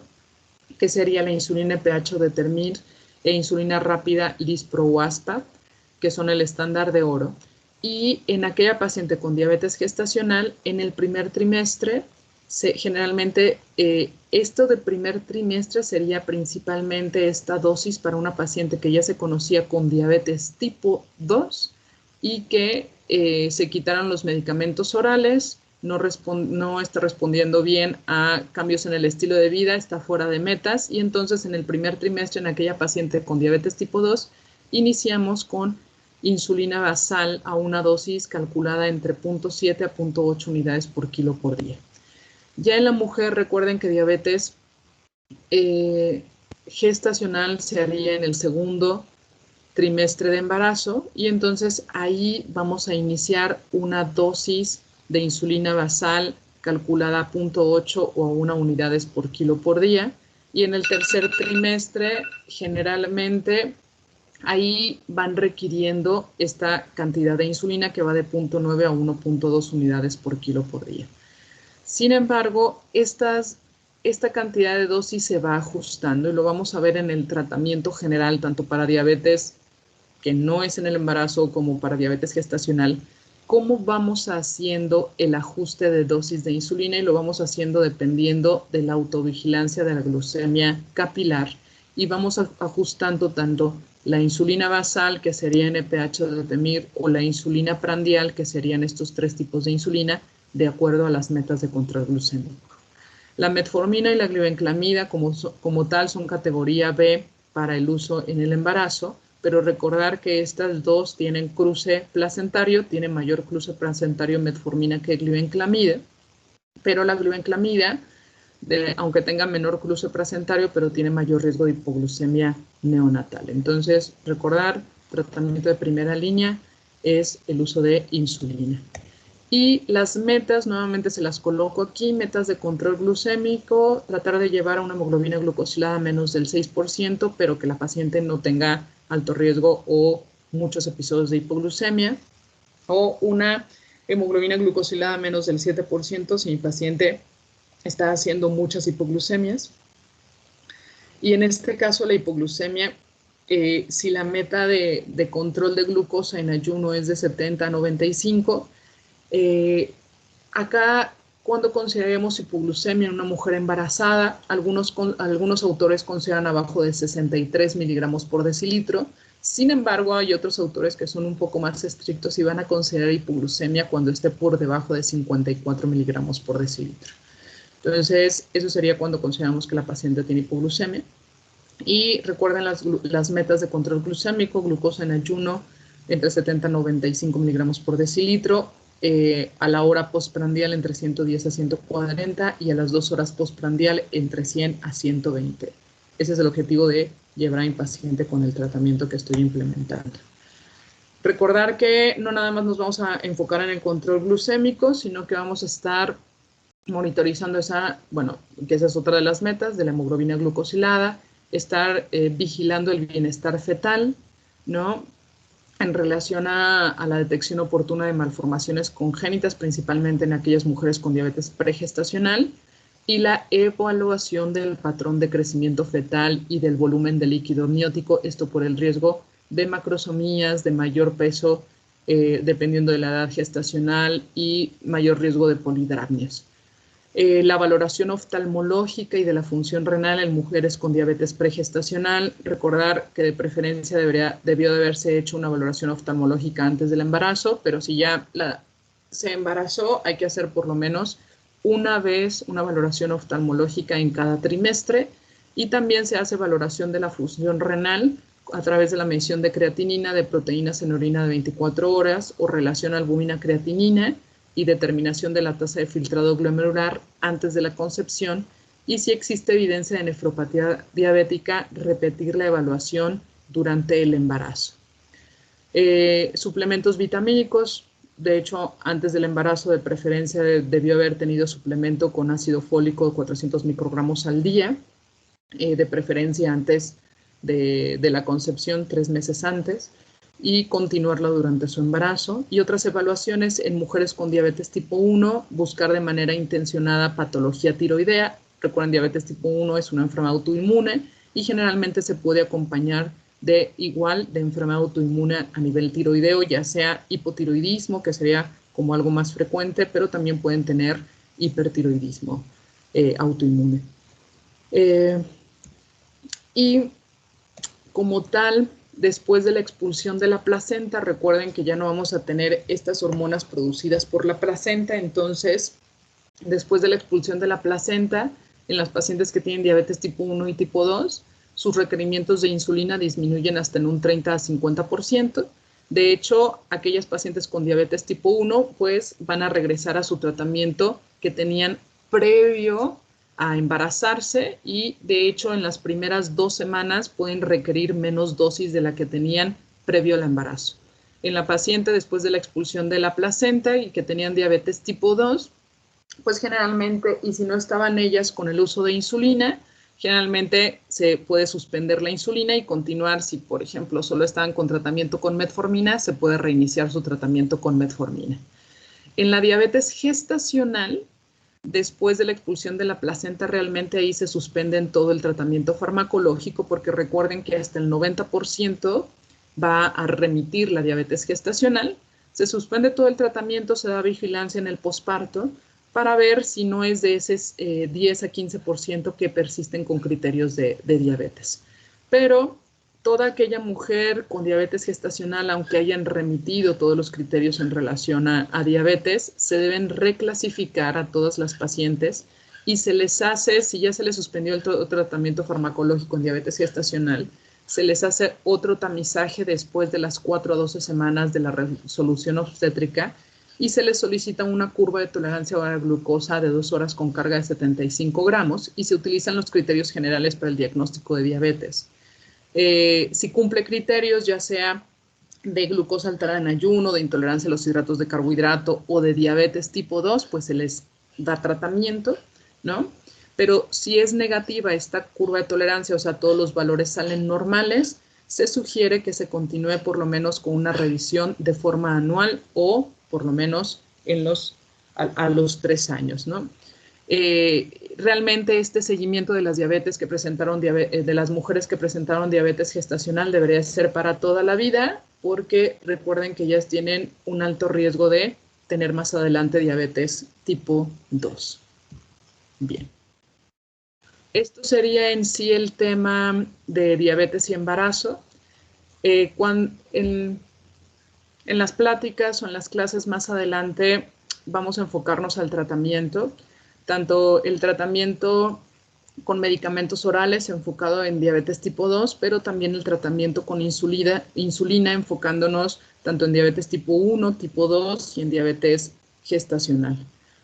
Speaker 1: que sería la insulina PH Determir e insulina rápida Lispro-Waspat, que son el estándar de oro. Y en aquella paciente con diabetes gestacional, en el primer trimestre generalmente esto de primer trimestre sería principalmente esta dosis para una paciente que ya se conocía con diabetes tipo 2 y que se quitaron los medicamentos orales, no está respondiendo bien a cambios en el estilo de vida, está fuera de metas, y entonces en el primer trimestre en aquella paciente con diabetes tipo 2 iniciamos con insulina basal a una dosis calculada entre 0.7 a 0.8 unidades por kilo por día. Ya en la mujer, recuerden que diabetes gestacional se haría en el segundo trimestre de embarazo, y entonces ahí vamos a iniciar una dosis de insulina basal calculada a 0.8 o a 1 unidades por kilo por día, y en el tercer trimestre generalmente ahí van requiriendo esta cantidad de insulina que va de 0.9 a 1.2 unidades por kilo por día. Sin embargo, esta cantidad de dosis se va ajustando, y lo vamos a ver en el tratamiento general, tanto para diabetes que no es en el embarazo como para diabetes gestacional, cómo vamos haciendo el ajuste de dosis de insulina, y lo vamos haciendo dependiendo de la autovigilancia de la glucemia capilar, y vamos ajustando tanto la insulina basal, que sería NPH de Otemir, o la insulina prandial, que serían estos 3 tipos de insulina, de acuerdo a las metas de control glucémico. La metformina y la glibenclamida como tal son categoría B para el uso en el embarazo, pero recordar que estas dos tienen cruce placentario, tiene mayor cruce placentario metformina que glibenclamida, pero la glibenclamida, aunque tenga menor cruce placentario, pero tiene mayor riesgo de hipoglucemia neonatal. Entonces, recordar, tratamiento de primera línea es el uso de insulina. Y las metas, nuevamente se las coloco aquí, metas de control glucémico, tratar de llevar a una hemoglobina glucosilada menos del 6%, pero que la paciente no tenga alto riesgo o muchos episodios de hipoglucemia, o una hemoglobina glucosilada menos del 7% si mi paciente está haciendo muchas hipoglucemias. Y en este caso la hipoglucemia, si la meta de control de glucosa en ayuno es de 70 a 95, acá, cuando consideremos hipoglucemia en una mujer embarazada, algunos autores consideran abajo de 63 miligramos por decilitro. Sin embargo, hay otros autores que son un poco más estrictos y van a considerar hipoglucemia cuando esté por debajo de 54 miligramos por decilitro. Entonces, eso sería cuando consideramos que la paciente tiene hipoglucemia. Y recuerden las metas de control glucémico: glucosa en ayuno entre 70 y 95 miligramos por decilitro, a la hora postprandial entre 110 a 140 y a las 2 horas postprandial entre 100 a 120. Ese es el objetivo de llevar a mi paciente con el tratamiento que estoy implementando. Recordar que no nada más nos vamos a enfocar en el control glucémico, sino que vamos a estar monitorizando que esa es otra de las metas de la hemoglobina glucosilada, estar vigilando el bienestar fetal, ¿no?, en relación a la detección oportuna de malformaciones congénitas, principalmente en aquellas mujeres con diabetes pregestacional, y la evaluación del patrón de crecimiento fetal y del volumen de líquido amniótico, esto por el riesgo de macrosomías, de mayor peso, dependiendo de la edad gestacional, y mayor riesgo de polidramias. La valoración oftalmológica y de la función renal en mujeres con diabetes pregestacional. Recordar que de preferencia debió de haberse hecho una valoración oftalmológica antes del embarazo, pero si ya se embarazó, hay que hacer por lo menos una vez una valoración oftalmológica en cada trimestre, y también se hace valoración de la función renal a través de la medición de creatinina, de proteínas en orina de 24 horas o relación albúmina-creatinina, y determinación de la tasa de filtrado glomerular antes de la concepción, y si existe evidencia de nefropatía diabética, repetir la evaluación durante el embarazo. Suplementos vitamínicos. De hecho, antes del embarazo, de preferencia, debió haber tenido suplemento con ácido fólico de 400 microgramos al día, de preferencia antes de la concepción, 3 meses antes, y continuarla durante su embarazo. Y otras evaluaciones en mujeres con diabetes tipo 1, buscar de manera intencionada patología tiroidea. Recuerden, diabetes tipo 1 es una enfermedad autoinmune y generalmente se puede acompañar de enfermedad autoinmune a nivel tiroideo, ya sea hipotiroidismo, que sería como algo más frecuente, pero también pueden tener hipertiroidismo autoinmune. Y como tal, después de la expulsión de la placenta, recuerden que ya no vamos a tener estas hormonas producidas por la placenta, entonces, después de la expulsión de la placenta, en las pacientes que tienen diabetes tipo 1 y tipo 2, sus requerimientos de insulina disminuyen hasta en un 30 a 50%. De hecho, aquellas pacientes con diabetes tipo 1, pues van a regresar a su tratamiento que tenían previo a embarazarse y de hecho en las primeras 2 semanas pueden requerir menos dosis de la que tenían previo al embarazo. En la paciente después de la expulsión de la placenta y que tenían diabetes tipo 2, pues generalmente, y si no estaban ellas con el uso de insulina, generalmente se puede suspender la insulina y continuar. Si, por ejemplo, solo estaban con tratamiento con metformina, se puede reiniciar su tratamiento con metformina. En la diabetes gestacional, después de la expulsión de la placenta, realmente ahí se suspende todo el tratamiento farmacológico porque recuerden que hasta el 90% va a remitir la diabetes gestacional. Se suspende todo el tratamiento, se da vigilancia en el posparto para ver si no es de ese 10 a 15% que persisten con criterios de diabetes. Pero toda aquella mujer con diabetes gestacional, aunque hayan remitido todos los criterios en relación a diabetes, se deben reclasificar a todas las pacientes y se les hace, si ya se les suspendió el tratamiento farmacológico en diabetes gestacional, se les hace otro tamizaje después de las 4 a 12 semanas de la resolución obstétrica y se les solicita una curva de tolerancia a la glucosa de 2 horas con carga de 75 gramos y se utilizan los criterios generales para el diagnóstico de diabetes. Si cumple criterios, ya sea de glucosa alterada en ayuno, de intolerancia a los hidratos de carbohidrato o de diabetes tipo 2, pues se les da tratamiento, ¿no? Pero si es negativa esta curva de tolerancia, o sea, todos los valores salen normales, se sugiere que se continúe por lo menos con una revisión de forma anual o por lo menos a los 3 años, ¿no? Realmente este seguimiento de las diabetes que presentaron de las mujeres que presentaron diabetes gestacional debería ser para toda la vida porque recuerden que ellas tienen un alto riesgo de tener más adelante diabetes tipo 2. Bien. Esto sería en sí el tema de diabetes y embarazo. En las pláticas o en las clases más adelante vamos a enfocarnos al tratamiento, tanto el tratamiento con medicamentos orales enfocado en diabetes tipo 2, pero también el tratamiento con insulina enfocándonos tanto en diabetes tipo 1, tipo 2 y en diabetes gestacional.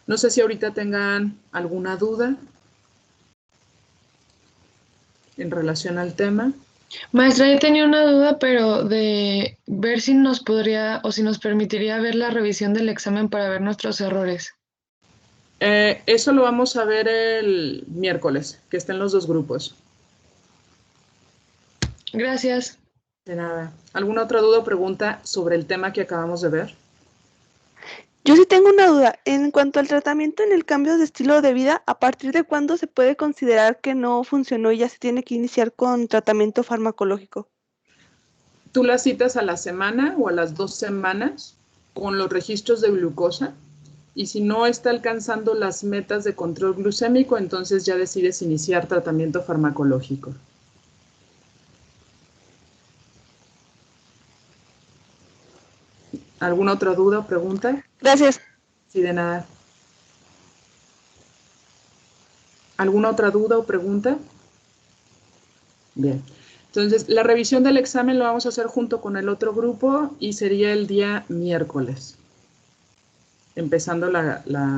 Speaker 1: No sé si ahorita tengan alguna duda en relación al tema.
Speaker 2: Maestra, yo tenía una duda, pero de ver si nos podría o si nos permitiría ver la revisión del examen para ver nuestros errores.
Speaker 1: Eso lo vamos a ver el miércoles, que estén los 2 grupos.
Speaker 2: Gracias.
Speaker 1: De nada. ¿Alguna otra duda o pregunta sobre el tema que acabamos de ver?
Speaker 3: Yo sí tengo una duda. En cuanto al tratamiento en el cambio de estilo de vida, ¿a partir de cuándo se puede considerar que no funcionó y ya se tiene que iniciar con tratamiento farmacológico?
Speaker 1: Tú las citas a la semana o a las 2 semanas con los registros de glucosa y si no está alcanzando las metas de control glucémico, entonces ya decides iniciar tratamiento farmacológico. ¿Alguna otra duda o pregunta?
Speaker 3: Gracias.
Speaker 1: Sí, de nada. ¿Alguna otra duda o pregunta? Bien. Entonces, la revisión del examen lo vamos a hacer junto con el otro grupo y sería el día miércoles, empezando la